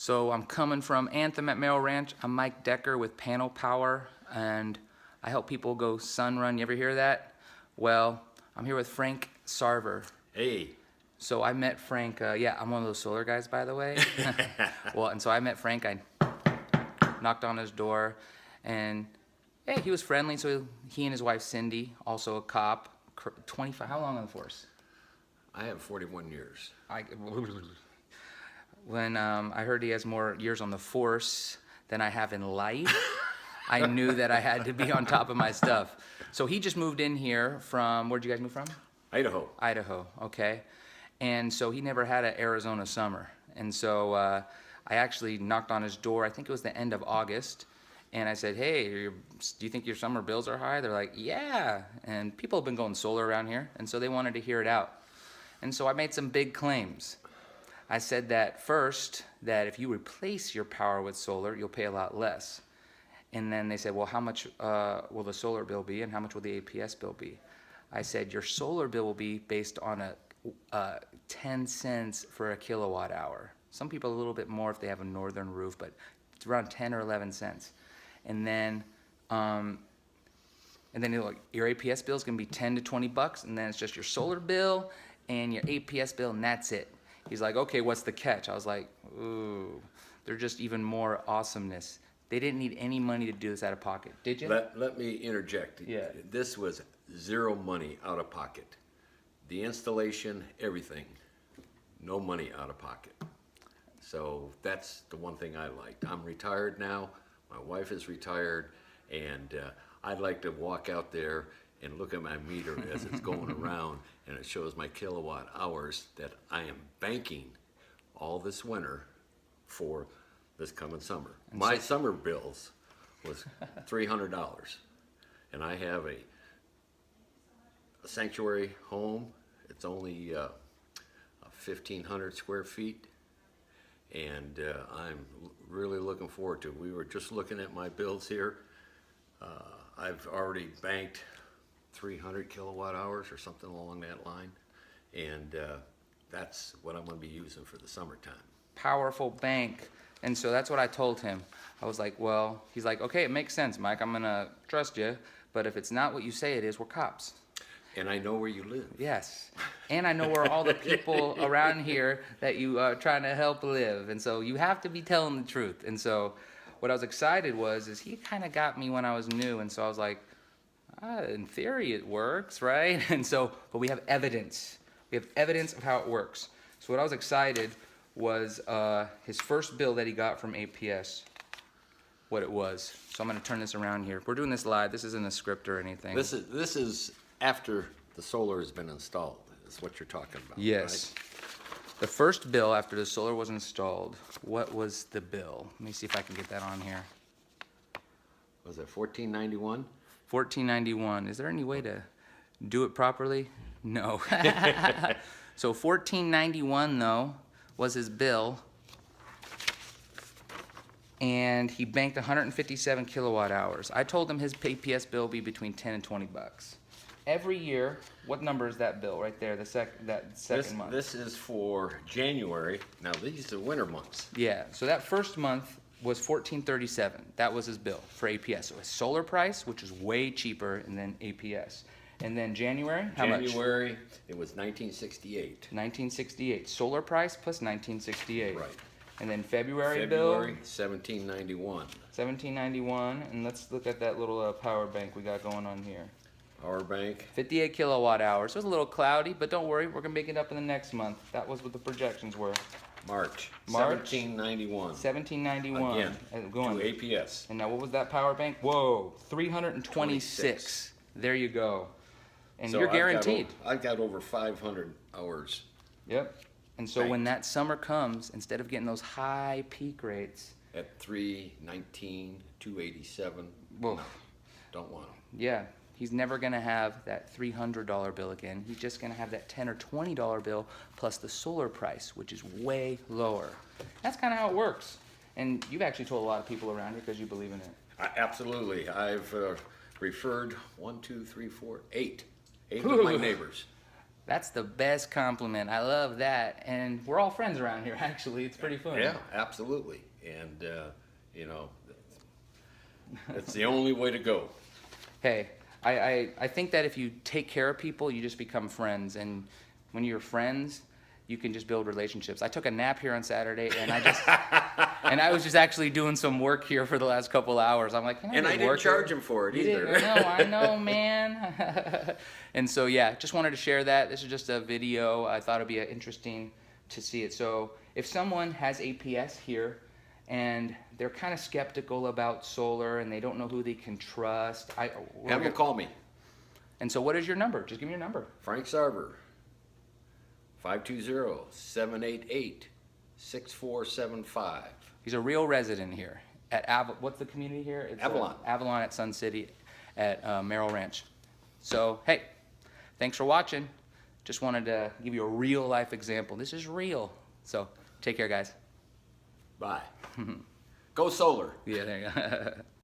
So I'm coming from Anthem at Merrill Ranch. I'm Mike Decker with Panel Power, and I help people go sun run. You ever hear that? Well, I'm here with Frank Sarver. Hey. So I met Frank, yeah, I'm one of those solar guys, by the way. Well, and so I met Frank, I knocked on his door, and hey, he was friendly. So he and his wife Cindy, also a cop, 25, how long on the force? I have 41 years. When I heard he has more years on the force than I have in life, I knew that I had to be on top of my stuff. So he just moved in here from, where'd you guys move from? Idaho. Idaho, okay. And so he never had an Arizona summer. And so I actually knocked on his door, I think it was the end of August, and I said, hey, do you think your summer bills are high? They're like, yeah. And people have been going solar around here, and so they wanted to hear it out. And so I made some big claims. I said that first, that if you replace your power with solar, you'll pay a lot less. And then they said, well, how much will the solar bill be and how much will the APS bill be? I said, your solar bill will be based on 10 cents for a kilowatt hour. Some people a little bit more if they have a northern roof, but it's around 10 or 11 cents. And then you're like, your APS bill is going to be 10 to 20 bucks, and then it's just your solar bill and your APS bill, and that's it. He's like, okay, what's the catch? I was like, ooh, they're just even more awesomeness. They didn't need any money to do this out of pocket, did you? Let me interject. Yeah. This was zero money out of pocket. The installation, everything, no money out of pocket. So that's the one thing I liked. I'm retired now. My wife is retired, and I'd like to walk out there and look at my meter as it's going around, and it shows my kilowatt hours that I am banking all this winter for this coming summer. My summer bills was $300, and I have a sanctuary home. It's only 1,500 square feet, and I'm really looking forward to it. We were just looking at my bills here. I've already banked 300 kilowatt hours or something along that line, and that's what I'm going to be using for the summertime. Powerful bank. And so that's what I told him. I was like, well, he's like, okay, it makes sense, Mike. I'm going to trust you, but if it's not what you say it is, we're cops. And I know where you live. Yes. And I know where all the people around here that you are trying to help live. And so you have to be telling the truth. And so what I was excited is he kind of got me when I was new. And so I was like, in theory it works, right? And so, but we have evidence. We have evidence of how it works. So what I was excited was his first bill that he got from APS, what it was. So I'm going to turn this around here. We're doing this live. This isn't a script or anything. This is after the solar has been installed, is what you're talking about. Yes. Right? The first bill after the solar was installed, what was the bill? Let me see if I can get that on here. Was it $14.91? $14.91. Is there any way to do it properly? No. So $14.91 though was his bill, and he banked 157 kilowatt hours. I told him his APS bill will be between 10 and 20 bucks. Every year, what number is that bill right there, that second month? This is for January. Now these are winter months. Yeah, so that first month was $14.37. That was his bill for APS. So his solar price, which is way cheaper, and then APS. And then January, how much? January, it was $19.68. $19.68. Solar price plus $19.68. Right. And then February bill? February, $17.91. $17.91. And let's look at that little power bank we got going on here. Power bank. 58 kilowatt hours. So it was a little cloudy, but don't worry, we're gonna make it up in the next month. That was what the projections were. March. March. $17.91. $17.91. Again, Going. to APS. And now what was that power bank? Whoa, 326. There you go. And So you're guaranteed. I've got over 500 hours. Yep. And so when that summer comes, instead of getting those high peak rates, At 319, 287. whoa, Don't want them. yeah, he's never gonna have that $300 bill again. He's just gonna have that $10 or $20 bill plus the solar price, which is way lower. That's kind of how it works. And you've actually told a lot of people around here because you believe in it. Absolutely. I've referred 8 of my neighbors. That's the best compliment. I love that. And we're all friends around here, actually. It's pretty fun. Yeah, absolutely. And, you know, that's the only way to go. Hey, I think that if you take care of people, you just become friends. And when you're friends, you can just build relationships. I took a nap here on Saturday, and I was just actually doing some work here for the last couple hours. I'm like, can I And I just didn't work charge here? him for it You either. didn't? I know, man. And so, yeah, just wanted to share that. This is just a video. I thought it'd be interesting to see it. So if someone has APS here and they're kind of skeptical about solar and they don't know who they can trust, Have him call me, And so what is your number? Just give me your number. Frank Sarver, 520-788-6475. He's a real resident here at what's the community here? It's Avalon. Avalon at Sun City at Merrill Ranch. So, hey, thanks for watching. Just wanted to give you a real life example. This is real. So, take care, guys. Bye. Go solar. Yeah, there you go.